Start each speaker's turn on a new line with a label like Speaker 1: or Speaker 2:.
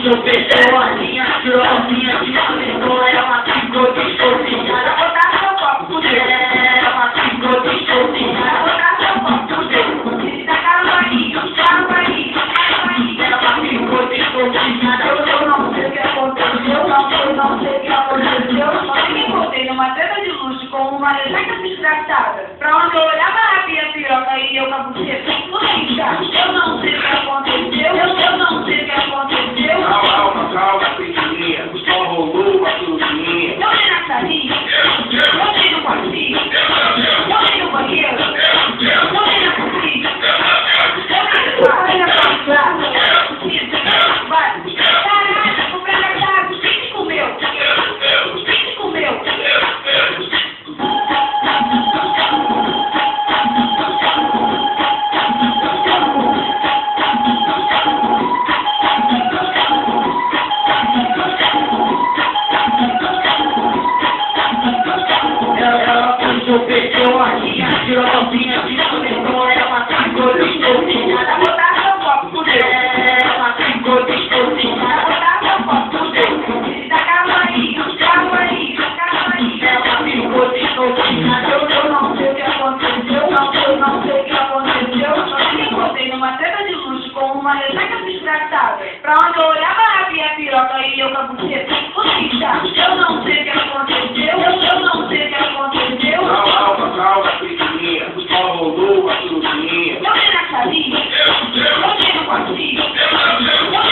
Speaker 1: puxou, fechou a linha, tirou a linha, te acertou, ela ficou desconfiada.
Speaker 2: Botar seu copo pro dedo.
Speaker 1: Ela ficou desconfiada.
Speaker 2: Botar seu copo pro dedo. E tacar no barriga, tacar no barriga, tacar no barriga.
Speaker 1: Ela ficou desconfiada.
Speaker 2: Eu não sei o que aconteceu, não sei o que aconteceu. Só sei que botei numa treta de luxo com uma ressaca desgraçada. Pra onde eu olhava a minha piroca e eu com a buceta. Eu não sei o que aconteceu, eu não sei o que aconteceu.
Speaker 3: Calma, pequenininha. Só rolou a cirurgia.
Speaker 2: Eu dei na salinha, eu dei no quartinho, eu dei no banheiro, eu dei na cozinha, eu dei na calçada. Vai, caraca, comprei na casa, quem te comeu? Quem te comeu?
Speaker 1: Ela puxou, fechou a linha, tirou a linha, te acertou, ela ficou desconfiada.
Speaker 2: Botar seu copo pro dedo.
Speaker 1: Ela ficou desconfiada.
Speaker 2: Botar seu copo pro dedo. E tacar no barriga, tacar no barriga, tacar no barriga.
Speaker 1: Ela ficou desconfiada.
Speaker 2: Eu não sei o que aconteceu, não sei o que aconteceu. Só sei que botei numa treta de luxo com uma ressaca desgraçada. Pra onde eu olhava a minha piroca e eu com a buceta. Eu não sei o que aconteceu, eu não sei o que aconteceu.
Speaker 3: Calma, pequenininha. Só rolou a cirurgia.
Speaker 2: Eu dei na salinha, eu dei no quartinho, eu